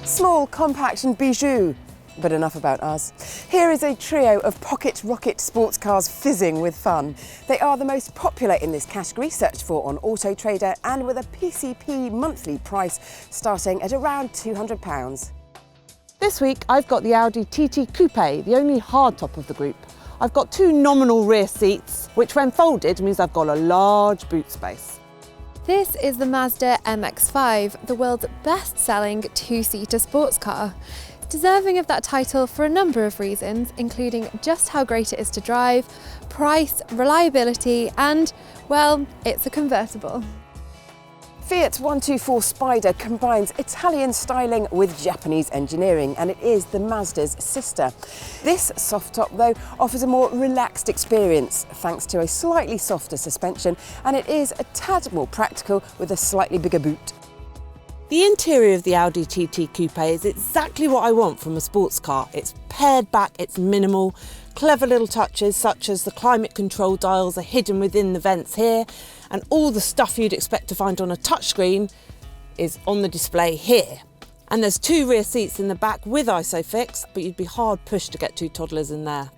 Small, compact and bijou. But enough about us. Here is a trio of pocket rocket sports cars fizzing with fun. They are the most popular in this category, searched for on Auto Trader, and with a PCP monthly price starting at around £200. This week I've got the Audi Tt Coupe, the only hardtop of the group. I've got two nominal rear seats, which when folded means I've got a large boot space. This is the Mazda MX-5, the world's best-selling two-seater sports car. Deserving of that title for a number of reasons, including just how great it is to drive, price, reliability and, well, it's a convertible. Fiat 124 Spider combines Italian styling with Japanese engineering, and it is the Mazda's sister. This soft top, though, offers a more relaxed experience thanks to a slightly softer suspension, and it is a tad more practical with a slightly bigger boot. The interior of the Audi Tt Coupe is exactly what I want from a sports car. It's pared back, it's minimal, clever little touches such as the climate control dials are hidden within the vents here, and all the stuff you'd expect to find on a touchscreen is on the display here. And there's two rear seats in the back with ISOFIX, but you'd be hard pushed to get two toddlers in there.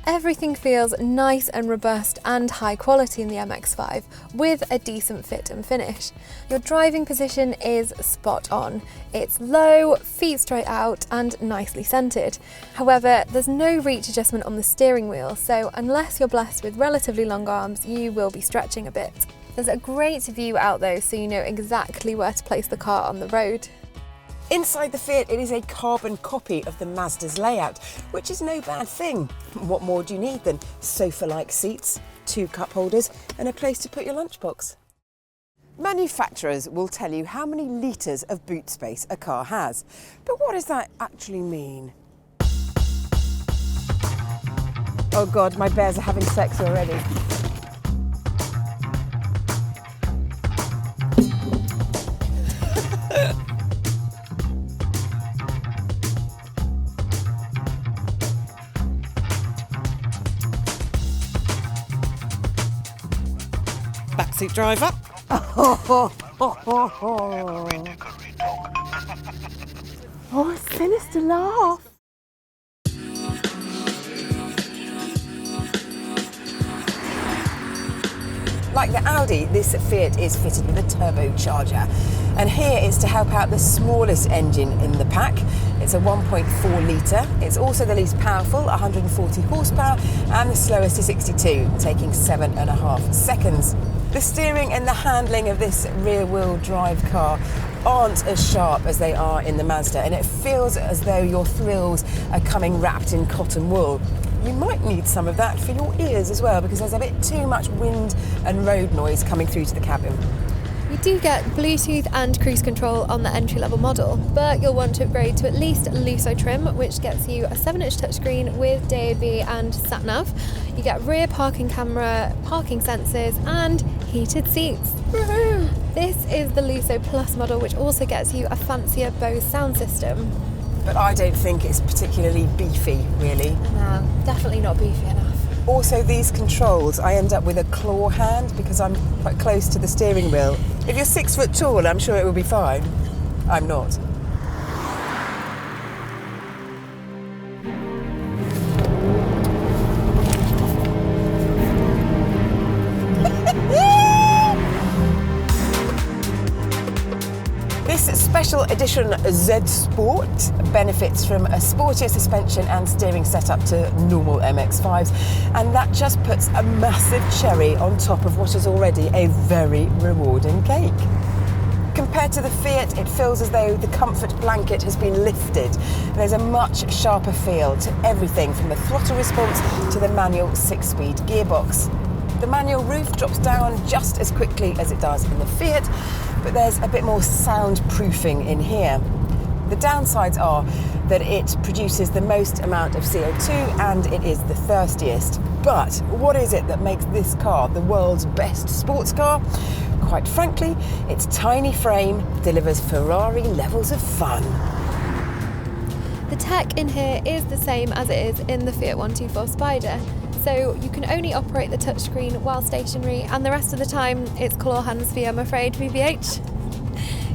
Everything feels nice and robust and high quality in the MX-5 with a decent fit and finish. Your driving position is spot on. It's low, feet straight out and nicely centred. However, there's no reach adjustment on the steering wheel, so unless you're blessed with relatively long arms, you will be stretching a bit. There's a great view out though, so you know exactly where to place the car on the road. Inside the Fiat, it is a carbon copy of the Mazda's layout, which is no bad thing. What more do you need than sofa-like seats, two cup holders and a place to put your lunchbox? Manufacturers will tell you how many litres of boot space a car has, but what does that actually mean? Oh God, my bears are having sex already. Backseat driver. Oh, a sinister laugh. Like the Audi, this Fiat is fitted with a turbocharger. And here is to help out the smallest engine in the pack. It's a 1.4 litre. It's also the least powerful, 140 horsepower, and the slowest is 62, taking 7.5 seconds. The steering and the handling of this rear-wheel drive car aren't as sharp as they are in the Mazda, and it feels as though your thrills are coming wrapped in cotton wool. You might need some of that for your ears as well, because there's a bit too much wind and road noise coming through to the cabin. You do get Bluetooth and cruise control on the entry-level model, but you'll want to upgrade to at least Lusso trim, which gets you a 7-inch touchscreen with DAB and sat-nav. You get rear parking camera, parking sensors and heated seats. Woohoo! This is the Lusso Plus model, which also gets you a fancier Bose sound system. But I don't think it's particularly beefy, really. No, definitely not beefy enough. Also, these controls, I end up with a claw hand because I'm quite close to the steering wheel. If you're 6 foot tall, I'm sure it will be fine. I'm not. This special edition Z Sport benefits from a sportier suspension and steering setup to normal MX-5s, and that just puts a massive cherry on top of what is already a very rewarding cake. Compared to the Fiat, it feels as though the comfort blanket has been lifted. There's a much sharper feel to everything from the throttle response to the manual 6-speed gearbox. The manual roof drops down just as quickly as it does in the Fiat, but there's a bit more soundproofing in here. The downsides are that it produces the most amount of CO2 and it is the thirstiest. But what is it that makes this car the world's best sports car? Quite frankly, its tiny frame delivers Ferrari levels of fun. The tech in here is the same as it is in the Fiat 124 Spider. So you can only operate the touchscreen while stationary, and the rest of the time it's claw hands for you, I'm afraid, VVH.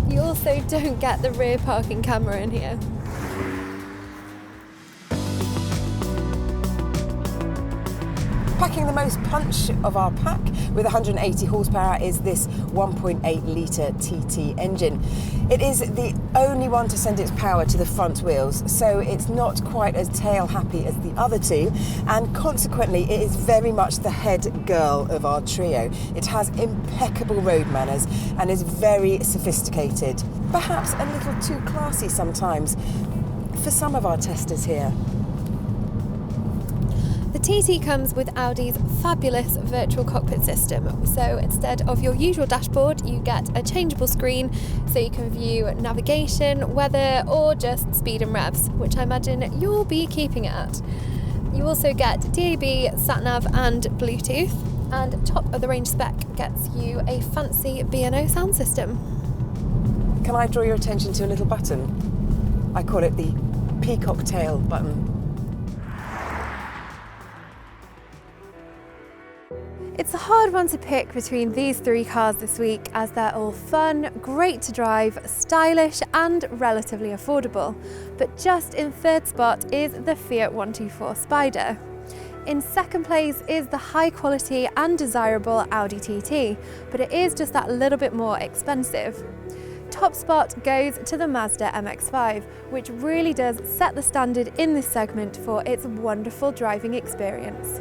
You also don't get the rear parking camera in here. Packing the most punch of our pack with 180 horsepower is this 1.8 litre TT engine. It is the only one to send its power to the front wheels, so it's not quite as tail happy as the other two, and consequently it is very much the head girl of our trio. It has impeccable road manners and is very sophisticated, perhaps a little too classy sometimes for some of our testers here. The TT comes with Audi's fabulous virtual cockpit system. So instead of your usual dashboard, you get a changeable screen so you can view navigation, weather, or just speed and revs, which I imagine you'll be keeping it at. You also get DAB, sat-nav and Bluetooth, and top of the range spec gets you a fancy B&O sound system. Can I draw your attention to a little button? I call it the peacock tail button. It's a hard one to pick between these three cars this week, as they're all fun, great to drive, stylish and relatively affordable. But just in third spot is the Fiat 124 Spider. In second place is the high quality and desirable Audi TT, but it is just that little bit more expensive. Top spot goes to the Mazda MX-5, which really does set the standard in this segment for its wonderful driving experience.